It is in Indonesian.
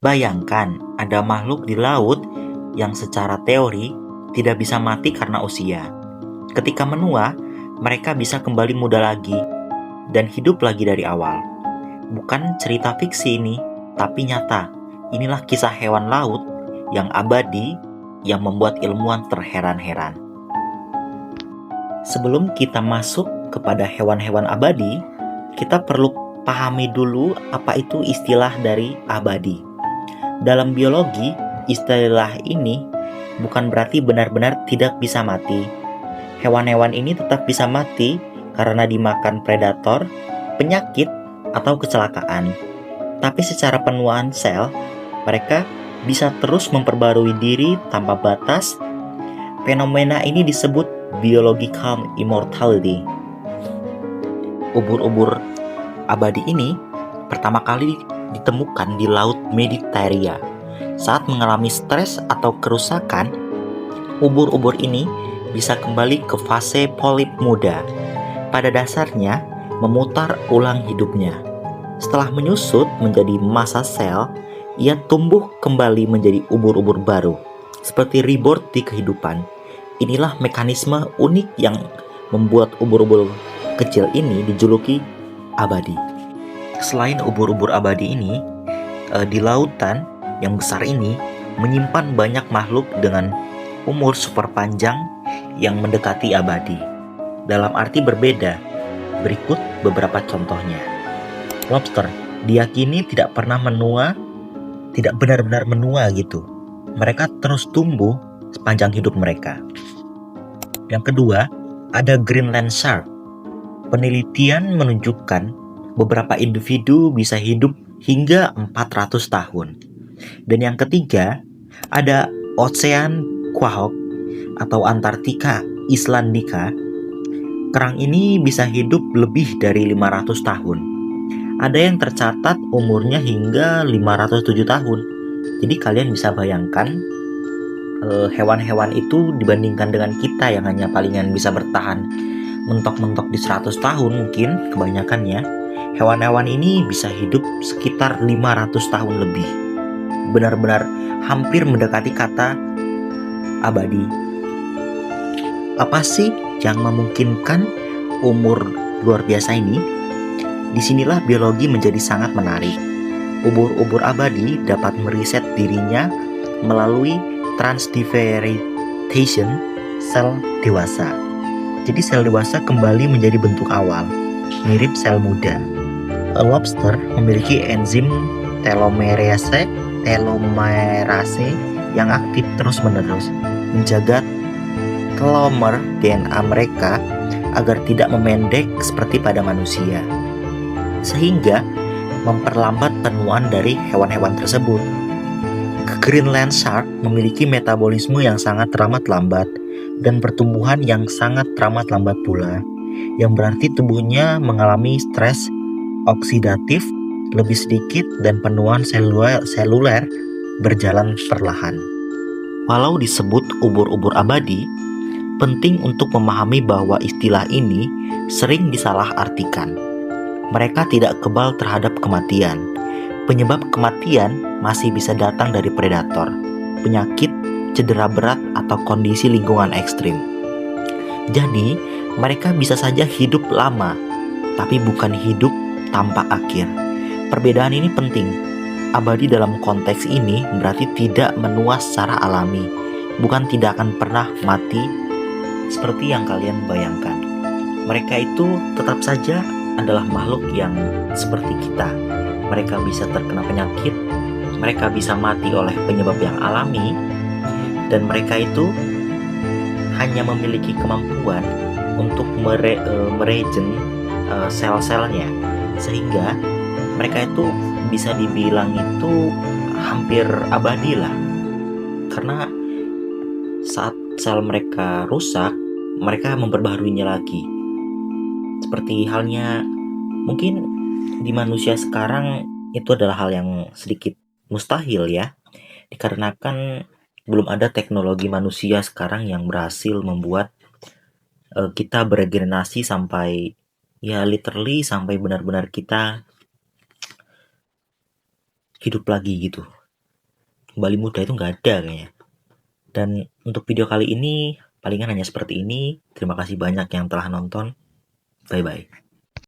Bayangkan ada makhluk di laut yang secara teori tidak bisa mati karena usia. Ketika menua, mereka bisa kembali muda lagi dan hidup lagi dari awal. Bukan cerita fiksi ini, tapi nyata. Inilah kisah hewan laut yang abadi yang membuat ilmuwan terheran-heran. Sebelum kita masuk kepada hewan-hewan abadi, kita perlu pahami dulu apa itu istilah dari abadi. Dalam biologi, istilah ini bukan berarti benar-benar tidak bisa mati. Hewan-hewan ini tetap bisa mati karena dimakan predator, penyakit, atau kecelakaan. Tapi secara penuaan sel, mereka bisa terus memperbarui diri tanpa batas. Fenomena ini disebut biological immortality. Ubur-ubur abadi ini pertama kali ditemukan di Laut Mediterania. Saat mengalami stres atau kerusakan, ubur-ubur ini bisa kembali ke fase polip muda. Pada dasarnya, memutar ulang hidupnya. Setelah menyusut menjadi massa sel, ia tumbuh kembali menjadi ubur-ubur baru, seperti rebirth di kehidupan. Inilah mekanisme unik yang membuat ubur-ubur kecil ini dijuluki abadi. Selain ubur-ubur abadi ini, di lautan yang besar ini menyimpan banyak makhluk dengan umur super panjang yang mendekati abadi. Dalam arti berbeda, berikut beberapa contohnya. Lobster diyakini tidak pernah menua, tidak benar-benar menua gitu. Mereka terus tumbuh sepanjang hidup mereka. Yang kedua, ada Greenland shark. Penelitian menunjukkan beberapa individu bisa hidup hingga 400 tahun. Dan yang ketiga, ada Ocean quahog atau Antarctica islandica. Kerang ini bisa hidup lebih dari 500 tahun. Ada yang tercatat umurnya hingga 507 tahun. Jadi kalian bisa bayangkan hewan-hewan itu dibandingkan dengan kita yang hanya palingan bisa bertahan mentok-mentok di 100 tahun mungkin kebanyakannya. Hewan-hewan ini bisa hidup sekitar 500 tahun lebih. Benar-benar hampir mendekati kata abadi. Apa sih yang memungkinkan umur luar biasa ini? Disinilah biologi menjadi sangat menarik. Ubur-ubur abadi dapat meriset dirinya melalui transdifferentiation sel dewasa. Jadi sel dewasa kembali menjadi bentuk awal, mirip sel muda. Lobster memiliki enzim telomerase yang aktif terus-menerus, menjaga telomer DNA mereka agar tidak memendek seperti pada manusia, sehingga memperlambat penuaan dari hewan-hewan tersebut. Greenland shark memiliki metabolisme yang sangat teramat lambat dan pertumbuhan yang sangat teramat lambat pula, yang berarti tubuhnya mengalami stres oksidatif lebih sedikit dan penuaan seluler berjalan perlahan. Walau disebut ubur-ubur abadi, penting untuk memahami bahwa istilah ini sering disalahartikan. Mereka tidak kebal terhadap kematian. Penyebab kematian masih bisa datang dari predator, penyakit, cedera berat, atau kondisi lingkungan ekstrim. Jadi, mereka bisa saja hidup lama, tapi bukan hidup tanpa akhir. Perbedaan ini penting. Abadi dalam konteks ini berarti tidak menua secara alami, bukan tidak akan pernah mati seperti yang kalian bayangkan. Mereka itu tetap saja adalah makhluk yang seperti kita. Mereka bisa terkena penyakit, mereka bisa mati oleh penyebab yang alami, dan mereka itu hanya memiliki kemampuan untuk meregen sel-selnya, sehingga mereka itu bisa dibilang itu hampir abadi lah. Karena saat sel mereka rusak, mereka memperbaharuinya lagi. Seperti halnya mungkin di manusia sekarang itu adalah hal yang sedikit mustahil ya, dikarenakan belum ada teknologi manusia sekarang yang berhasil membuat kita beregenerasi sampai ya literally sampai benar-benar kita hidup lagi gitu. kembali muda itu nggak ada kayaknya. Dan untuk video kali ini palingan hanya seperti ini. Terima kasih banyak yang telah nonton. Bye bye.